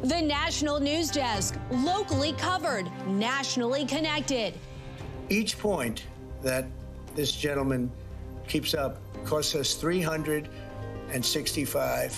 The National News Desk, locally covered, nationally connected. Each point that this gentleman keeps up costs us $365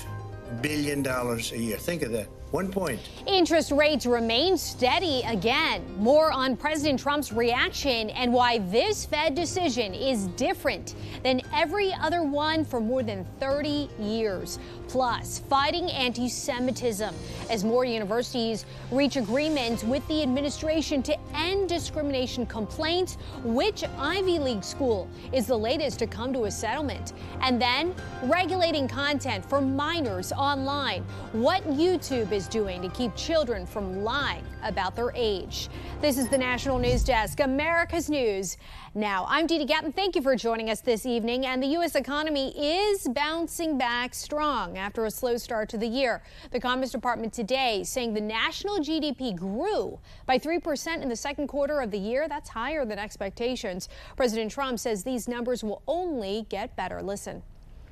billion a year. Think of that. 1 point. Interest rates remain steady again. More on President Trump's reaction and why this Fed decision is different than every other one for more than 30 years. Plus, fighting anti-Semitism as more universities reach agreements with the administration to end discrimination complaints. Which Ivy League school is the latest to come to a settlement? And then regulating content for minors online. What YouTube is doing to keep children from lying about their age. This is the National News Desk, America's News. Now, I'm Dee Dee Gatton. Thank you for joining us this evening. And the U.S. economy is bouncing back strong after a slow start to the year. The Commerce Department today saying the national GDP grew by 3% in the second quarter of the year. That's higher than expectations. President Trump says these numbers will only get better. Listen.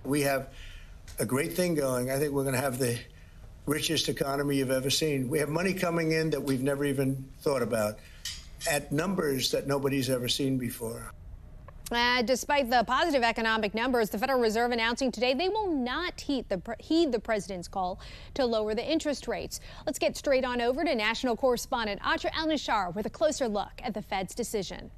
We have a great thing going. I think we're going to have the richest economy you've ever seen. We have money coming in that we've never even thought about, at numbers that nobody's ever seen before. Despite the positive economic numbers, the Federal Reserve announcing today they will not heed the president's call to lower the interest rates. Let's get straight on over to national correspondent Atra El-Nashar with a closer look at the Fed's decision.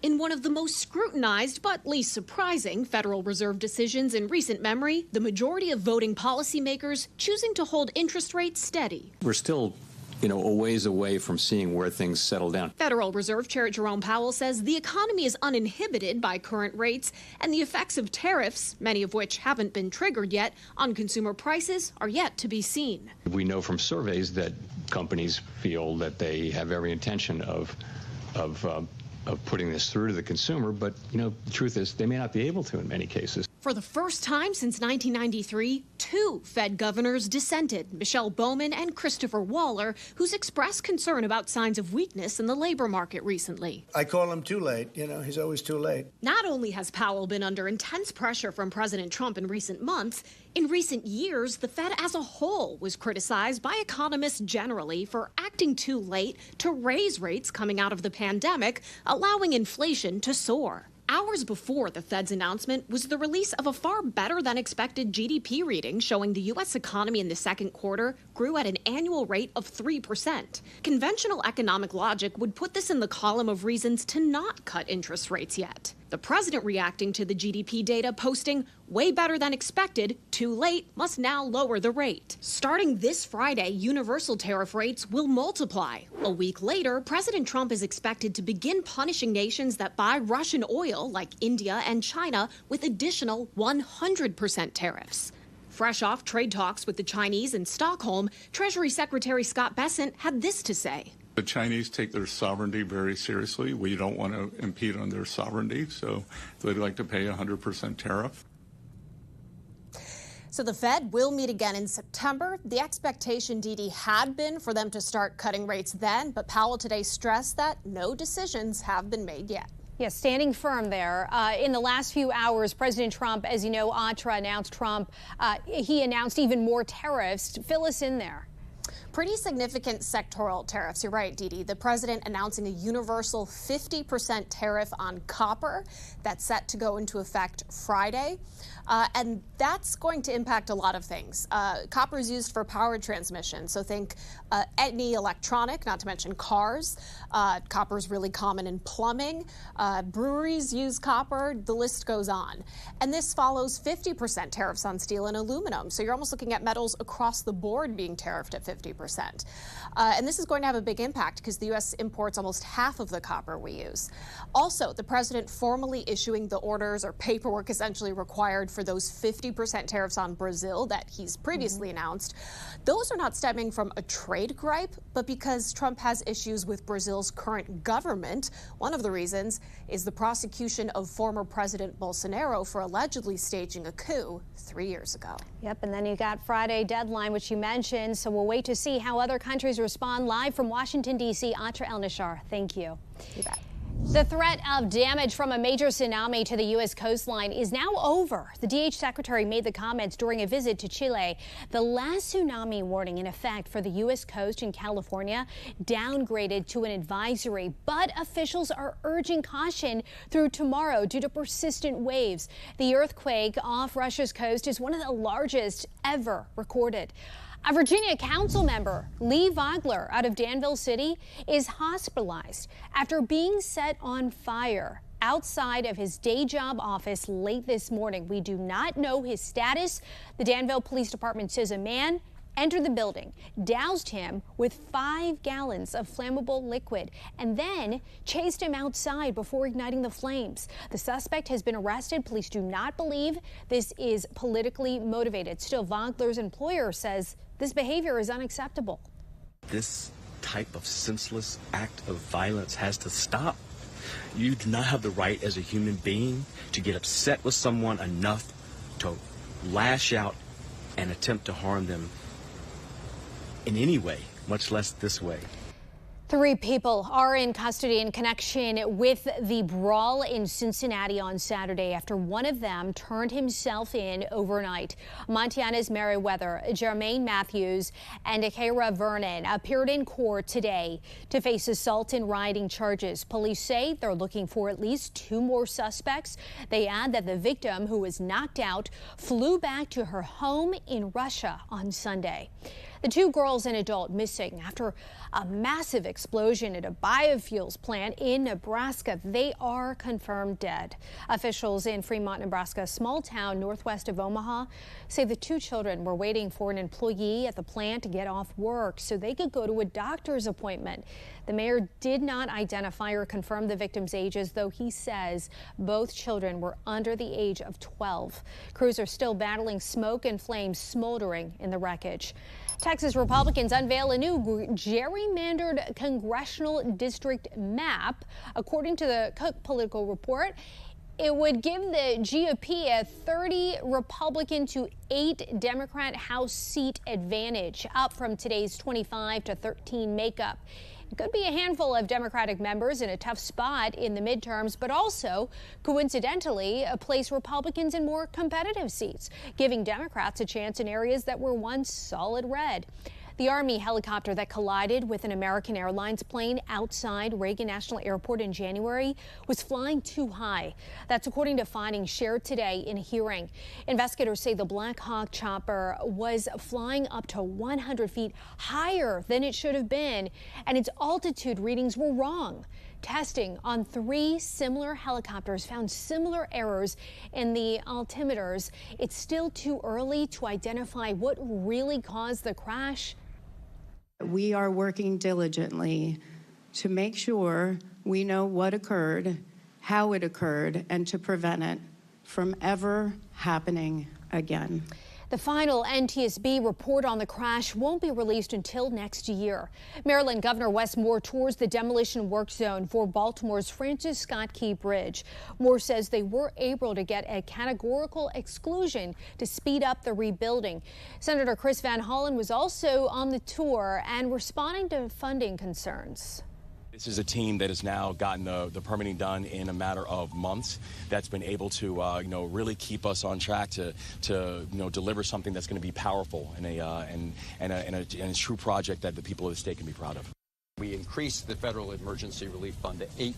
In one of the most scrutinized but least surprising Federal Reserve decisions in recent memory, the majority of voting policymakers choosing to hold interest rates steady. We're still a ways away from seeing where things settle down. Federal Reserve Chair Jerome Powell says the economy is uninhibited by current rates, and the effects of tariffs, many of which haven't been triggered yet, on consumer prices are yet to be seen. We know from surveys that companies feel that they have every intention of putting this through to the consumer, but the truth is they may not be able to in many cases. For the first time since 1993, two Fed governors dissented, Michelle Bowman and Christopher Waller, who's expressed concern about signs of weakness in the labor market recently. I call him too late. He's always too late. Not only has Powell been under intense pressure from President Trump in recent months, in recent years, the Fed as a whole was criticized by economists generally for acting too late to raise rates coming out of the pandemic, allowing inflation to soar. Hours before the Fed's announcement was the release of a far better than expected GDP reading showing the U.S. economy in the second quarter grew at an annual rate of 3%. Conventional economic logic would put this in the column of reasons to not cut interest rates yet. The president reacting to the GDP data posting, way better than expected, too late, must now lower the rate. Starting this Friday, universal tariff rates will multiply. A week later, President Trump is expected to begin punishing nations that buy Russian oil, like India and China, with additional 100% tariffs. Fresh off trade talks with the Chinese in Stockholm, Treasury Secretary Scott Bessent had this to say. The Chinese take their sovereignty very seriously. We don't want to impede on their sovereignty, so they'd like to pay 100% tariff. So the Fed will meet again in September. The expectation, Dee Dee, had been for them to start cutting rates then, but Powell today stressed that no decisions have been made yet. Yes, standing firm there. In the last few hours, President Trump, as you know, Atra announced he announced even more tariffs. Fill us in there. Pretty significant sectoral tariffs. You're right, Dee Dee. The president announcing a universal 50% tariff on copper that's set to go into effect Friday. And that's going to impact a lot of things. Copper is used for power transmission. So think any electronic, not to mention cars. Copper is really common in plumbing. Breweries use copper. The list goes on. And this follows 50% tariffs on steel and aluminum. So you're almost looking at metals across the board being tariffed at 50%. And this is going to have a big impact because the U.S. imports almost half of the copper we use. Also, the president formally issuing the orders or paperwork essentially required for those 50% tariffs on Brazil that he's previously announced. Those are not stemming from a trade gripe, but because Trump has issues with Brazil's current government. One of the reasons is the prosecution of former President Bolsonaro for allegedly staging a coup 3 years ago. Yep, and then you got Friday deadline, which you mentioned, so we'll wait to see how other countries respond. Live from Washington, D.C., Atra El-Nashar, thank you. You bet. The threat of damage from a major tsunami to the U.S. coastline is now over. The DH secretary made the comments during a visit to Chile. The last tsunami warning in effect for the U.S. coast in California downgraded to an advisory, but officials are urging caution through tomorrow due to persistent waves. The earthquake off Russia's coast is one of the largest ever recorded. A Virginia council member, Lee Vogler, out of Danville City, is hospitalized after being set on fire outside of his day job office late this morning. We do not know his status. The Danville Police Department says a man entered the building, doused him with 5 gallons of flammable liquid, and then chased him outside before igniting the flames. The suspect has been arrested. Police do not believe this is politically motivated. Still, Vogler's employer says this behavior is unacceptable. This type of senseless act of violence has to stop. You do not have the right as a human being to get upset with someone enough to lash out and attempt to harm them in any way, much less this way. 3 people are in custody in connection with the brawl in Cincinnati on Saturday after one of them turned himself in overnight. Montana's Meriwether, Jermaine Matthews, and Akira Vernon appeared in court today to face assault and rioting charges. Police say they're looking for at least 2 more suspects. They add that the victim, who was knocked out, flew back to her home in Russia on Sunday. The 2 girls and adult missing after a massive explosion at a biofuels plant in Nebraska. They are confirmed dead. Officials in Fremont, Nebraska, a small town northwest of Omaha, say the 2 children were waiting for an employee at the plant to get off work so they could go to a doctor's appointment. The mayor did not identify or confirm the victims' ages, though he says both children were under the age of 12. Crews are still battling smoke and flames smoldering in the wreckage. Texas Republicans unveil a new gerrymandered congressional district map. According to the Cook Political Report, it would give the GOP a 30 Republican to 8 Democrat House seat advantage, up from today's 25 to 13 makeup. It could be a handful of Democratic members in a tough spot in the midterms, but also, coincidentally, place Republicans in more competitive seats, giving Democrats a chance in areas that were once solid red. The Army helicopter that collided with an American Airlines plane outside Reagan National Airport in January was flying too high. That's according to findings shared today in a hearing. Investigators say the Black Hawk chopper was flying up to 100 feet higher than it should have been, and its altitude readings were wrong. Testing on 3 similar helicopters found similar errors in the altimeters. It's still too early to identify what really caused the crash. We are working diligently to make sure we know what occurred, how it occurred, and to prevent it from ever happening again. The final NTSB report on the crash won't be released until next year. Maryland Governor Wes Moore tours the demolition work zone for Baltimore's Francis Scott Key Bridge. Moore says they were able to get a categorical exclusion to speed up the rebuilding. Senator Chris Van Hollen was also on the tour and responding to funding concerns. This is a team that has now gotten the permitting done in a matter of months. That's been able to, really keep us on track to deliver something that's going to be powerful and a true project that the people of the state can be proud of. We increased the federal emergency relief fund to $8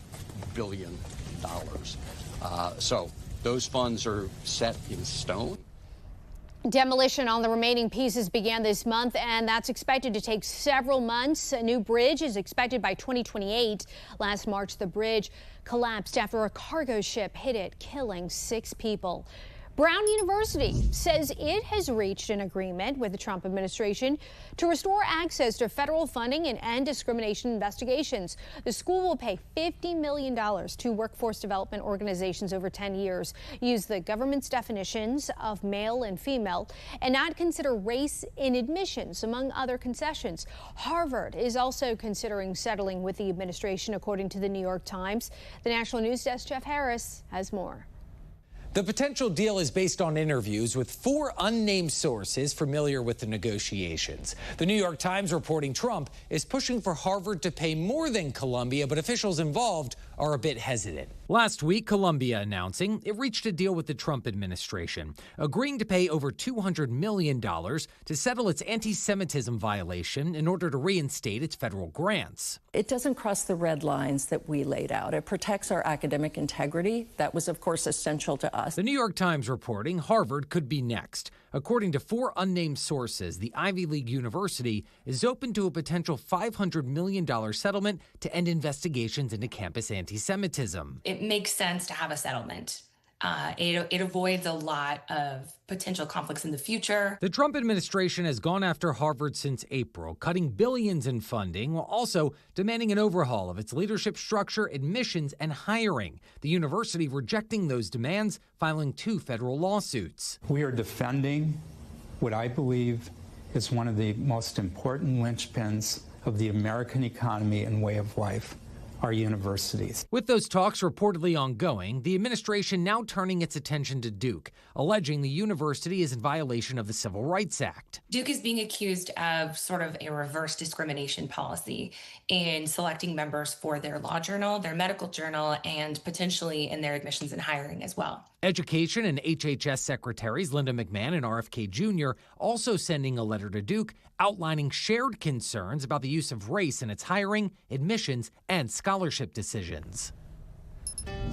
billion. So those funds are set in stone. Demolition on the remaining pieces began this month, and that's expected to take several months. A new bridge is expected by 2028. Last March, the bridge collapsed after a cargo ship hit it, killing 6 people. Brown University says it has reached an agreement with the Trump administration to restore access to federal funding and end discrimination investigations. The school will pay $50 million to workforce development organizations over 10 years, use the government's definitions of male and female, and not consider race in admissions, among other concessions. Harvard is also considering settling with the administration, according to the New York Times. The National News Desk, Jeff Harris, has more. The potential deal is based on interviews with 4 unnamed sources familiar with the negotiations. The New York Times reporting Trump is pushing for Harvard to pay more than Columbia, but officials involved are a bit hesitant. Last week, Columbia announcing it reached a deal with the Trump administration, agreeing to pay over $200 million to settle its anti-Semitism violation in order to reinstate its federal grants. It doesn't cross the red lines that we laid out. It protects our academic integrity. That was, of course, essential to us. The New York Times reporting Harvard could be next. According to 4 unnamed sources, the Ivy League university is open to a potential $500 million settlement to end investigations into campus anti-Semitism. It makes sense to have a settlement. It avoids a lot of potential conflicts in the future. The Trump administration has gone after Harvard since April, cutting billions in funding while also demanding an overhaul of its leadership structure, admissions, and hiring. The university rejecting those demands, filing 2 federal lawsuits. We are defending what I believe is one of the most important linchpins of the American economy and way of life. Our universities. With those talks reportedly ongoing, the administration now turning its attention to Duke, alleging the university is in violation of the Civil Rights Act. Duke is being accused of sort of a reverse discrimination policy in selecting members for their law journal, their medical journal, and potentially in their admissions and hiring as well. Education and HHS secretaries Linda McMahon and RFK Jr. also sending a letter to Duke outlining shared concerns about the use of race in its hiring, admissions, and scholarship decisions.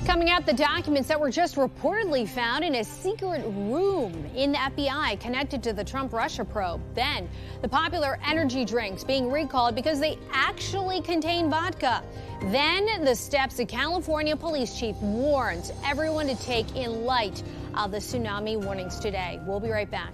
Coming up, the documents that were just reportedly found in a secret room in the FBI connected to the Trump-Russia probe. Then, the popular energy drinks being recalled because they actually contain vodka. Then, the steps a California police chief warns everyone to take in light of the tsunami warnings today. We'll be right back.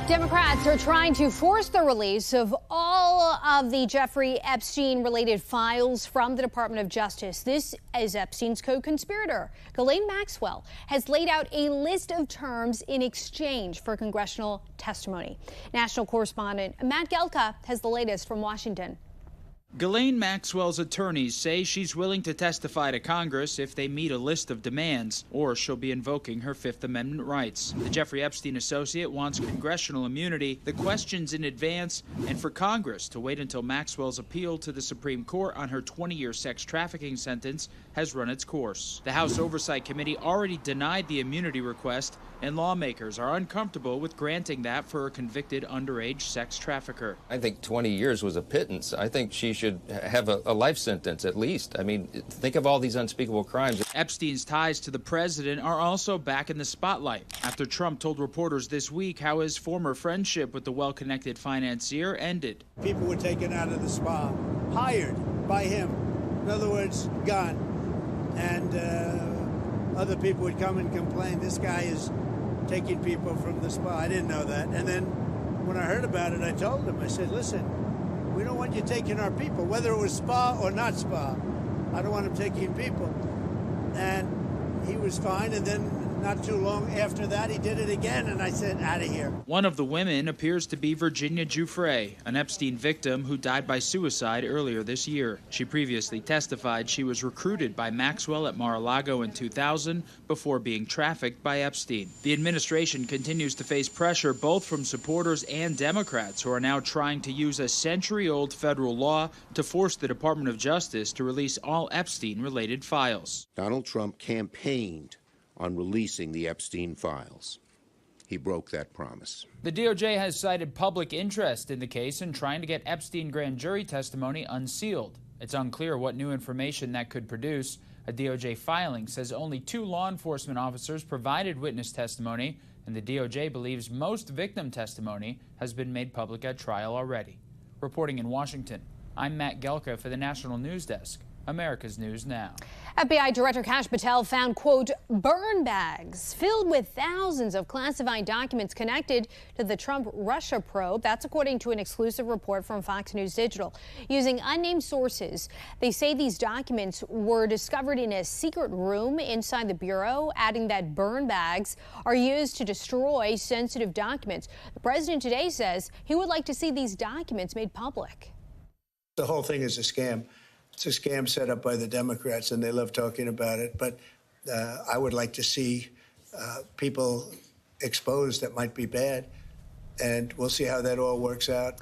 Democrats are trying to force the release of all of the Jeffrey Epstein-related files from the Department of Justice. This is Epstein's co-conspirator. Ghislaine Maxwell has laid out a list of terms in exchange for congressional testimony. National correspondent Matt Gelka has the latest from Washington. Ghislaine Maxwell's attorneys say she's willing to testify to Congress if they meet a list of demands, or she'll be invoking her Fifth Amendment rights. The Jeffrey Epstein associate wants congressional immunity, the questions in advance, and for Congress to wait until Maxwell's appeal to the Supreme Court on her 20-year sex trafficking sentence has run its course. The House Oversight Committee already denied the immunity request, and lawmakers are uncomfortable with granting that for a convicted underage sex trafficker. I think 20 years was a pittance. I think she should have a life sentence at least. I mean, think of all these unspeakable crimes. Epstein's ties to the president are also back in the spotlight after Trump told reporters this week how his former friendship with the well-connected financier ended. People were taken out of the spa, hired by him. In other words, gone. And other people would come and complain, this guy is taking people from the spa. I didn't know that. And then when I heard about it, I told him, I said, listen, We don't want you taking our people, whether it was spa or not spa. I don't want him taking people. And he was fine, and then not too long after that, he did it again, and I said, out of here. One of the women appears to be Virginia Giuffre, an Epstein victim who died by suicide earlier this year. She previously testified she was recruited by Maxwell at Mar-a-Lago in 2000 before being trafficked by Epstein. The administration continues to face pressure both from supporters and Democrats who are now trying to use a century-old federal law to force the Department of Justice to release all Epstein-related files. Donald Trump campaigned on releasing the Epstein files. He broke that promise. The DOJ has cited public interest in the case and trying to get Epstein grand jury testimony unsealed. It's unclear what new information that could produce. A DOJ filing says only 2 law enforcement officers provided witness testimony, and the DOJ believes most victim testimony has been made public at trial already. Reporting in Washington, I'm Matt Gelka for the National News Desk, America's News Now. FBI Director Kash Patel found, quote, burn bags filled with thousands of classified documents connected to the Trump-Russia probe. That's according to an exclusive report from Fox News Digital. Using unnamed sources, they say these documents were discovered in a secret room inside the Bureau, adding that burn bags are used to destroy sensitive documents. The president today says he would like to see these documents made public. The whole thing is a scam. It's a scam set up by the Democrats, and they love talking about it. But I would like to see people exposed that might be bad, and we'll see how that all works out.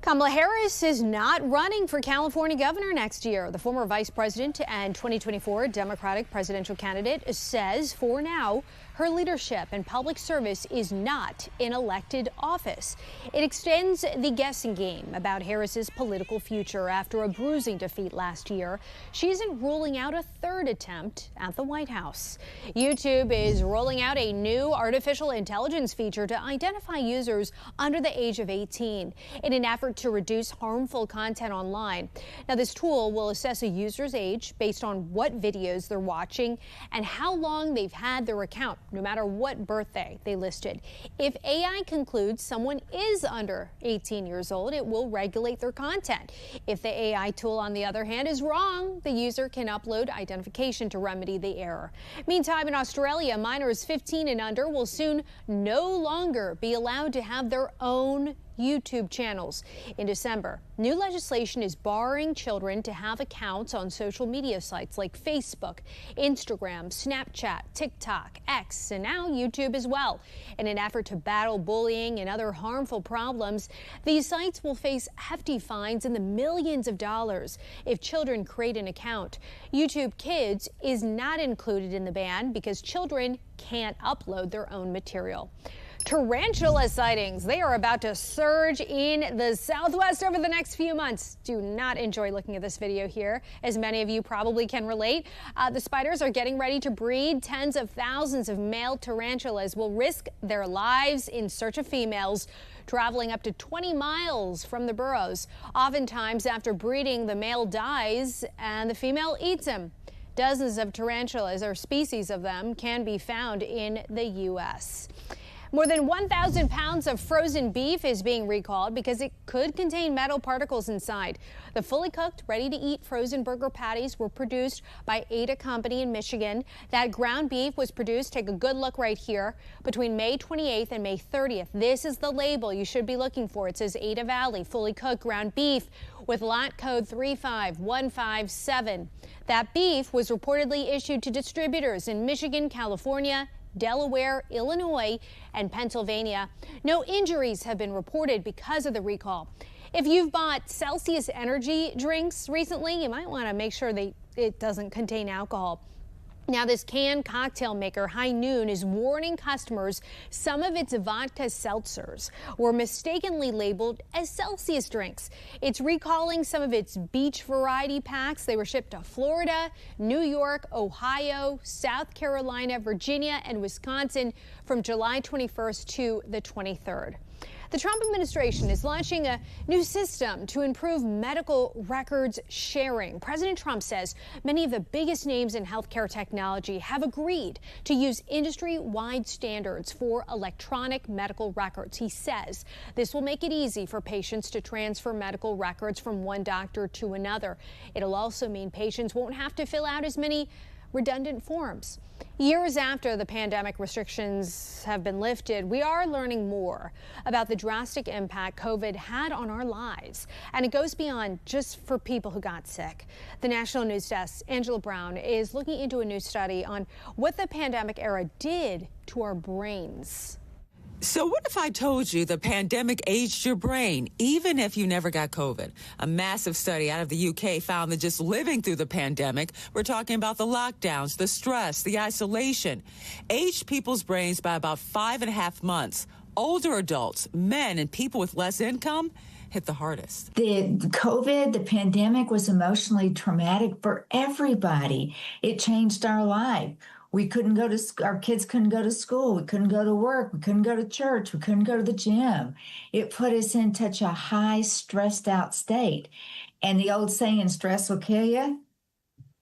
Kamala Harris is not running for California governor next year. The former vice president and 2024 Democratic presidential candidate says for now, her leadership and public service is not in elected office. It extends the guessing game about Harris's political future after a bruising defeat last year. She isn't ruling out a third attempt at the White House. YouTube is rolling out a new artificial intelligence feature to identify users under the age of 18 in an effort to reduce harmful content online. Now, this tool will assess a user's age based on what videos they're watching and how long they've had their account, no matter what birthday they listed. If AI concludes someone is under 18 years old, it will regulate their content. If the AI tool, on the other hand, is wrong, the user can upload identification to remedy the error. Meantime, in Australia, minors 15 and under will soon no longer be allowed to have their own YouTube channels. In December, new legislation is barring children to have accounts on social media sites like Facebook, Instagram, Snapchat, TikTok, X, and now YouTube as well. In an effort to battle bullying and other harmful problems, these sites will face hefty fines in the millions of dollars if children create an account. YouTube Kids is not included in the ban because children can't upload their own material. Tarantula sightings, they are about to surge in the Southwest over the next few months. Do not enjoy looking at this video here, as many of you probably can relate. The spiders are getting ready to breed. Tens of thousands of male tarantulas will risk their lives in search of females, traveling up to 20 miles from the burrows. Oftentimes, after breeding, the male dies and the female eats him. Dozens of tarantulas, or species of them, can be found in the U.S. More than 1,000 pounds of frozen beef is being recalled because it could contain metal particles inside. The fully cooked, ready-to-eat frozen burger patties were produced by Ada Company in Michigan. That ground beef was produced, take a good look right here, between May 28th and May 30th. This is the label you should be looking for. It says Ada Valley fully cooked ground beef with lot code 35157. That beef was reportedly issued to distributors in Michigan, California, Delaware, Illinois, and Pennsylvania. No injuries have been reported because of the recall. If you've bought Celsius energy drinks recently, you might want to make sure it doesn't contain alcohol. Now, this canned cocktail maker, High Noon, is warning customers some of its vodka seltzers were mistakenly labeled as Celsius drinks. It's recalling some of its beach variety packs. They were shipped to Florida, New York, Ohio, South Carolina, Virginia, and Wisconsin from July 21st to the 23rd. The Trump administration is launching a new system to improve medical records sharing. President Trump says many of the biggest names in healthcare technology have agreed to use industry-wide standards for electronic medical records. He says this will make it easy for patients to transfer medical records from one doctor to another. It'll also mean patients won't have to fill out as many redundant forms. Years after the pandemic restrictions have been lifted, we are learning more about the drastic impact COVID had on our lives. And it goes beyond just for people who got sick. The National News Desk's Angela Brown is looking into a new study on what the pandemic era did to our brains. So what if I told you the pandemic aged your brain, even if you never got COVID? A massive study out of the UK found that just living through the pandemic, we're talking about the lockdowns, the stress, the isolation, aged people's brains by about 5.5 months. Older adults, men, and people with less income hit the hardest. The COVID, the pandemic was emotionally traumatic for everybody. It changed our life. We couldn't go to, our kids couldn't go to school. We couldn't go to work. We couldn't go to church. We couldn't go to the gym. It put us in such a high, stressed out state. And the old saying, stress will kill you.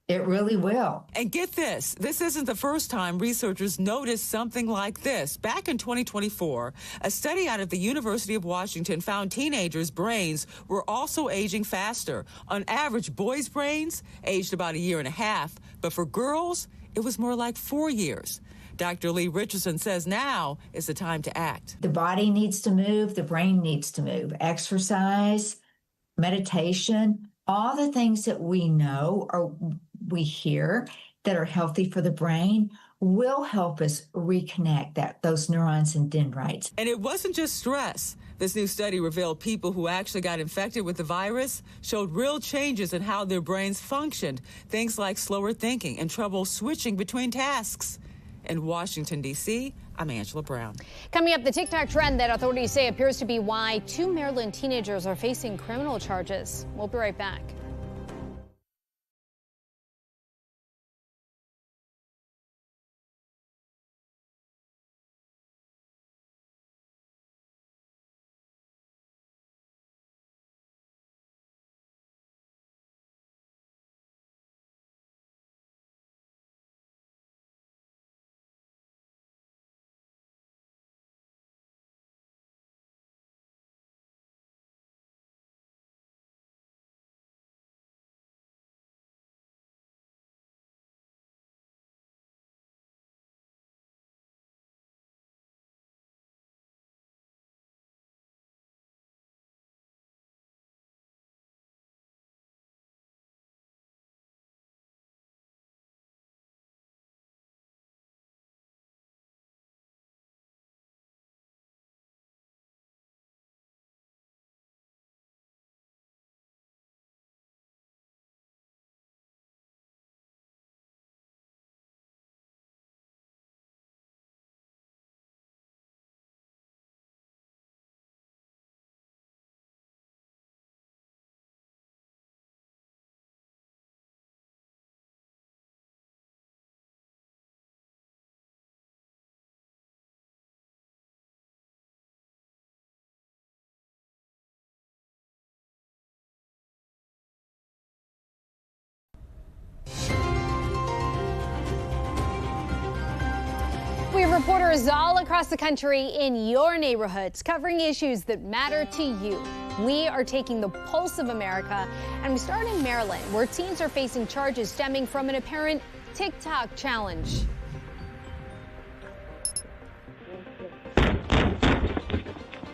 It really will. And get this isn't the first time researchers noticed something like this. Back in 2024, a study out of the University of Washington found teenagers' brains were also aging faster. On average, boys' brains aged about 1.5 years, but for girls, it was more like 4 years. Dr. Lee Richardson says now is the time to act. The body needs to move. The brain needs to move. Exercise, meditation, all the things that we know or we hear that are healthy for the brain will help us reconnect those neurons and dendrites. And it wasn't just stress. This new study revealed people who actually got infected with the virus showed real changes in how their brains functioned, things like slower thinking and trouble switching between tasks. In Washington, D.C., I'm Angela Brown. Coming up, the TikTok trend that authorities say appears to be why 2 Maryland teenagers are facing criminal charges. We'll be right back. We have reporters all across the country in your neighborhoods covering issues that matter to you. We are taking the pulse of America, and we start in Maryland, where teens are facing charges stemming from an apparent TikTok challenge.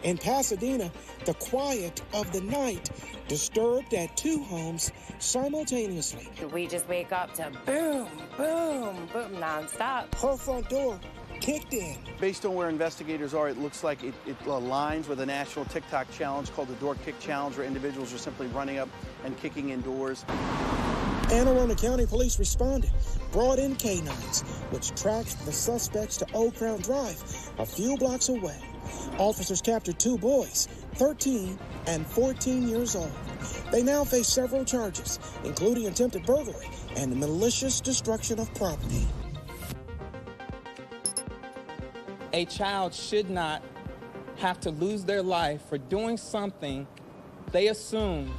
In Pasadena, the quiet of the night disturbed at 2 homes simultaneously. We just wake up to boom, boom, boom, nonstop. Her front door kicked in. Based on where investigators are, it looks like it aligns with a national TikTok challenge called the Door Kick Challenge, where individuals are simply running up and kicking in doors. Anne Arundel County Police responded, brought in canines, which tracked the suspects to Old Crown Drive, a few blocks away. Officers captured 2 boys, 13 and 14 years old. They now face several charges, including attempted burglary and malicious destruction of property. A child should not have to lose their life for doing something they assumed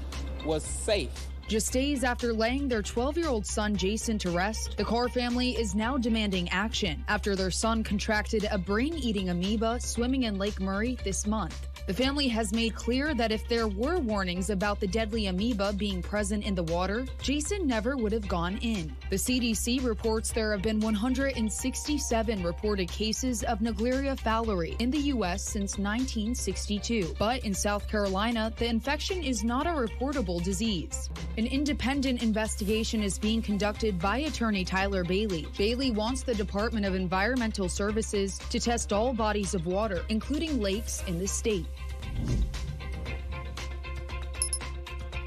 was safe. Just days after laying their 12-year-old son Jason to rest, the Carr family is now demanding action after their son contracted a brain-eating amoeba swimming in Lake Murray this month. The family has made clear that if there were warnings about the deadly amoeba being present in the water, Jason never would have gone in. The CDC reports there have been 167 reported cases of Naegleria fowleri in the U.S. since 1962. But in South Carolina, the infection is not a reportable disease. An independent investigation is being conducted by attorney Tyler Bailey. Bailey wants the Department of Environmental Services to test all bodies of water, including lakes in the state.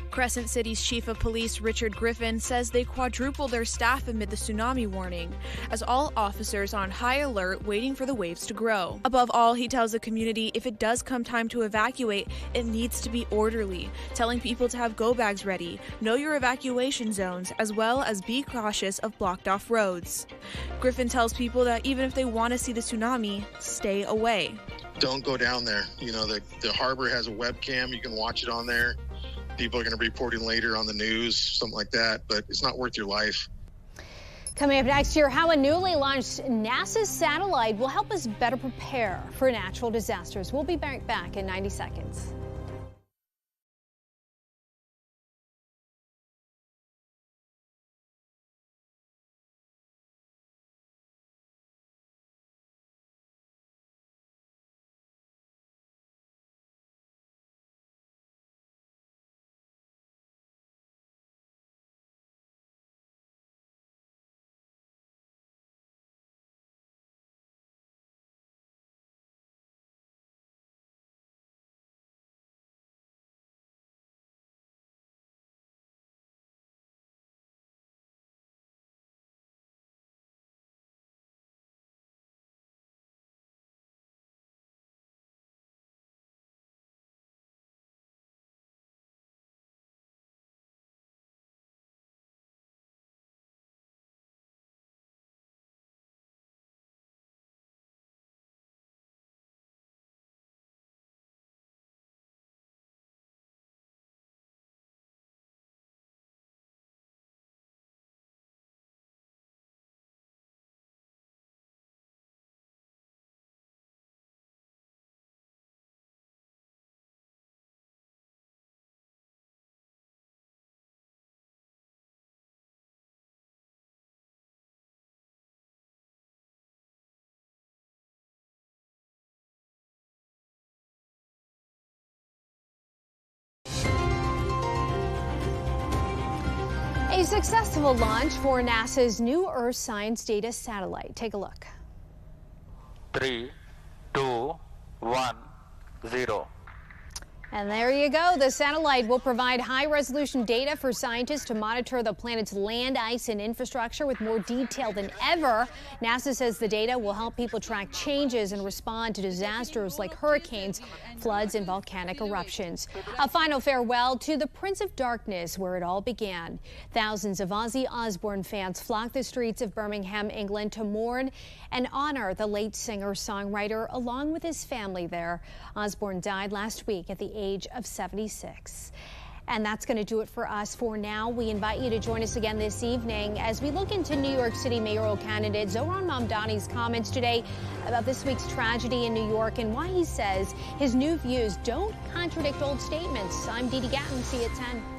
Crescent City's chief of police, Richard Griffin, says they quadrupled their staff amid the tsunami warning, as all officers are on high alert waiting for the waves to grow. Above all, he tells the community if it does come time to evacuate, it needs to be orderly, telling people to have go bags ready, know your evacuation zones, as well as be cautious of blocked off roads. Griffin tells people that even if they want to see the tsunami, stay away. Don't go down there. You know, the harbor has a webcam. You can watch it on there. People are going to be reporting later on the news, something like that, but it's not worth your life. Coming up next year, how a newly launched NASA satellite will help us better prepare for natural disasters. We'll be back in 90 seconds. A successful launch for NASA's new Earth Science Data Satellite. Take a look. 3, 2, 1, 0. And there you go. The satellite will provide high-resolution data for scientists to monitor the planet's land, ice, and infrastructure with more detail than ever. NASA says the data will help people track changes and respond to disasters like hurricanes, floods, and volcanic eruptions. A final farewell to the Prince of Darkness, where it all began. Thousands of Ozzy Osbourne fans flocked the streets of Birmingham, England, to mourn and honor the late singer-songwriter along with his family there. Osbourne died last week at the age of 76. And that's going to do it for us for now. We invite you to join us again this evening as we look into New York City mayoral candidate Zohran Mamdani's comments today about this week's tragedy in New York and why he says his new views don't contradict old statements. I'm Dee Dee Gatton. See you at 10.